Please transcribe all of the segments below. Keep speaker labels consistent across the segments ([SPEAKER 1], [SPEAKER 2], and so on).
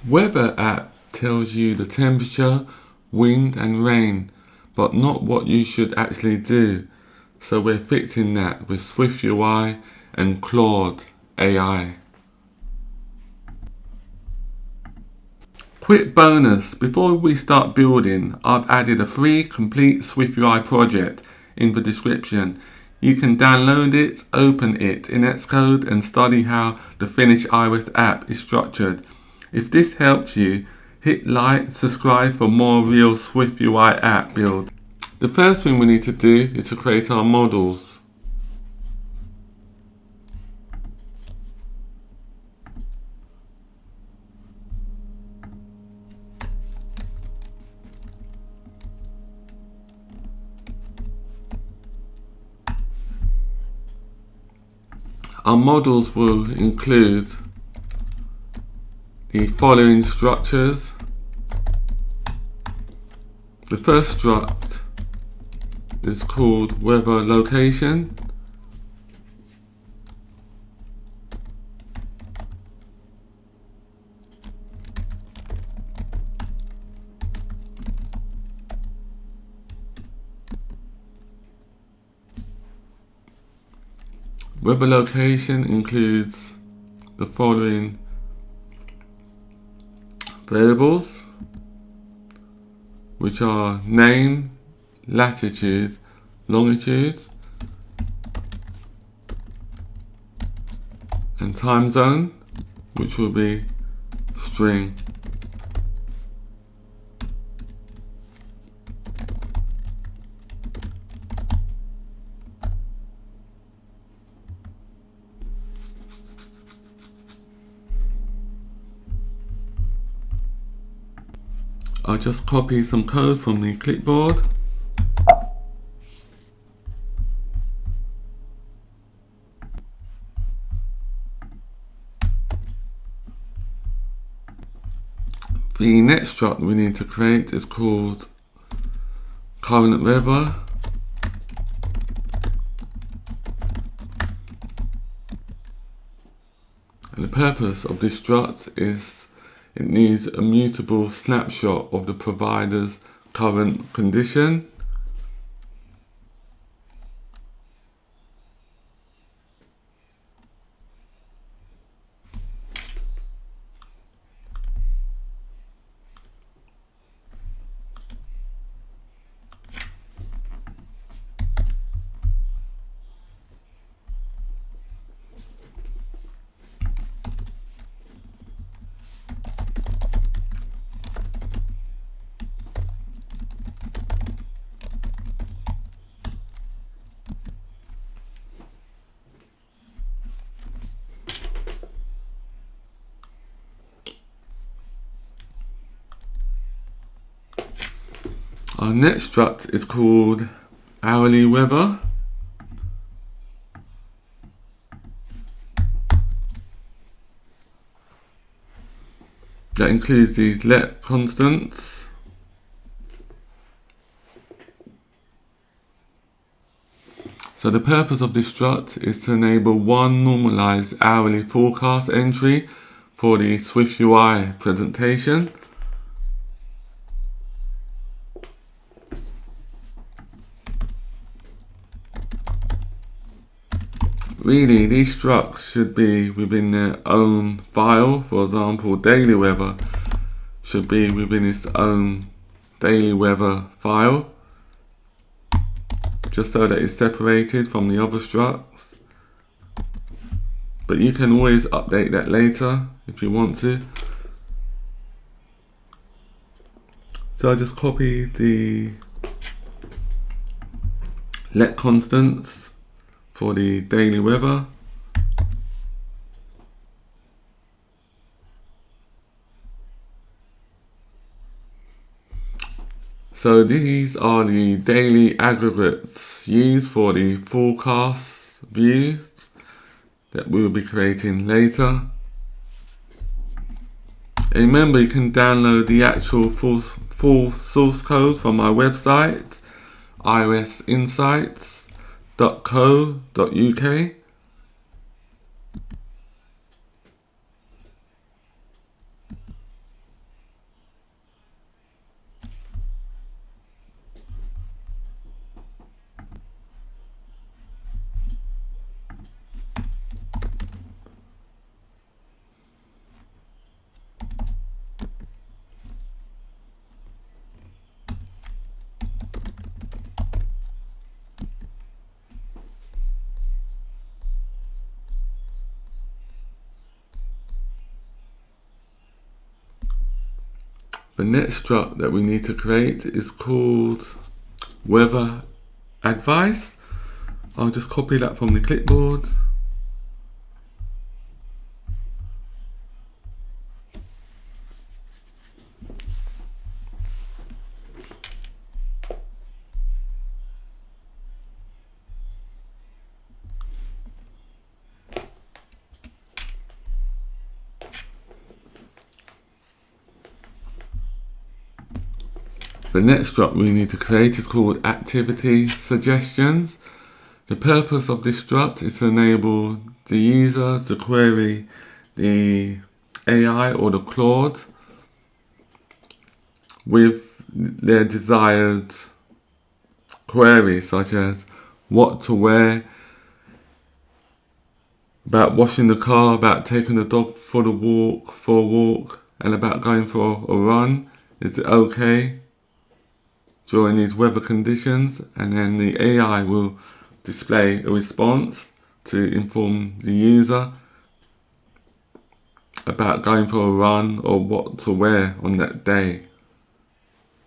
[SPEAKER 1] Weather app tells you the temperature, wind and rain, but not what you should actually do. So we're fixing that with SwiftUI and Claude AI. Quick bonus, before we start building, I've added a free complete SwiftUI project in the description. You can download it, open it in Xcode and study how the finished iOS app is structured. If this helps you, hit like, subscribe for more real SwiftUI app builds. The first thing we need to do is to create our models. Our models will include the following structures. The first struct is called weather location. Weather location includes the following variables, which are name, latitude, longitude, and time zone, which will be string. I'll just copy some code from the clipboard. The next struct we need to create is called current weather. And the purpose of this struct is it needs a mutable snapshot of the provider's current condition. Our next struct is called hourly weather. That includes these let constants. So the purpose of this struct is to enable one normalized hourly forecast entry for the SwiftUI presentation. Really, these structs should be within their own file. For example, daily weather should be within its own daily weather file, just so that it's separated from the other structs. But you can always update that later if you want to. So I just copy the let constants for the daily weather. So these are the daily aggregates used for the forecast views that we'll be creating later. And remember, you can download the actual full source code from my website, iosinsights.co.uk. The next struct that we need to create is called weather advice. I'll just copy that from the clipboard. The next struct we need to create is called activity suggestions. The purpose of this struct is to enable the user to query the AI or the Claude with their desired queries, such as what to wear, about washing the car, about taking the dog for a walk, and about going for a run. Is it okay during these weather conditions? And then the AI will display a response to inform the user about going for a run or what to wear on that day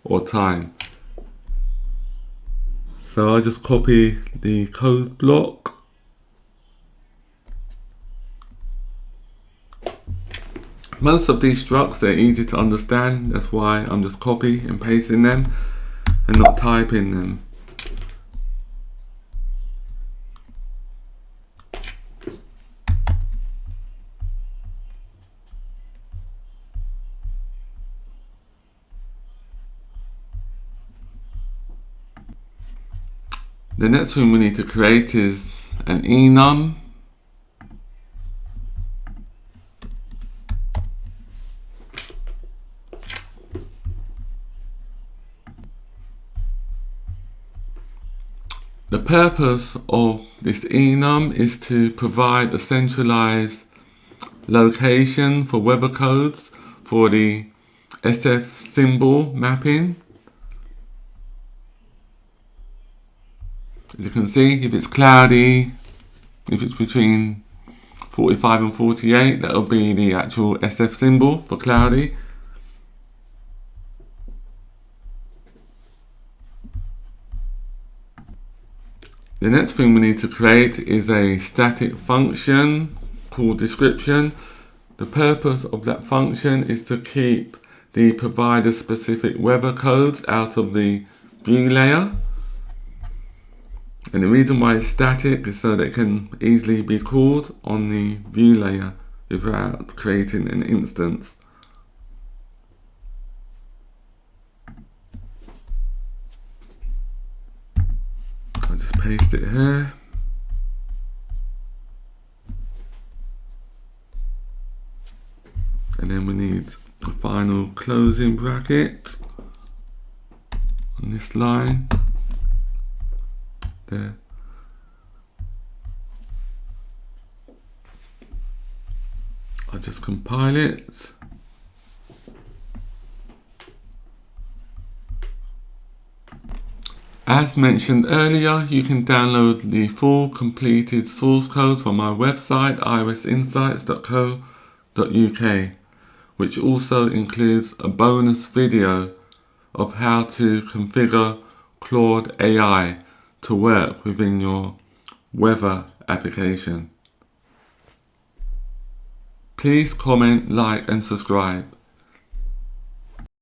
[SPEAKER 1] or time. So I just copy the code block. Most of these structs, they're easy to understand. That's why I'm just copying and pasting them and not typing them. The next thing we need to create is an enum. The purpose of this enum is to provide a centralized location for weather codes for the SF symbol mapping. As you can see, if it's cloudy, if it's between 45 and 48, that'll be the actual SF symbol for cloudy. The next thing we need to create is a static function called description. The purpose of that function is to keep the provider specific weather codes out of the view layer. And the reason why it's static is so that it can easily be called on the view layer without creating an instance. I'll just paste it here. And then we need a final closing bracket on this line. There. I'll just compile it. As mentioned earlier, you can download the full completed source code from my website irisinsights.co.uk, which also includes a bonus video of how to configure Claude AI to work within your weather application. Please comment, like and subscribe.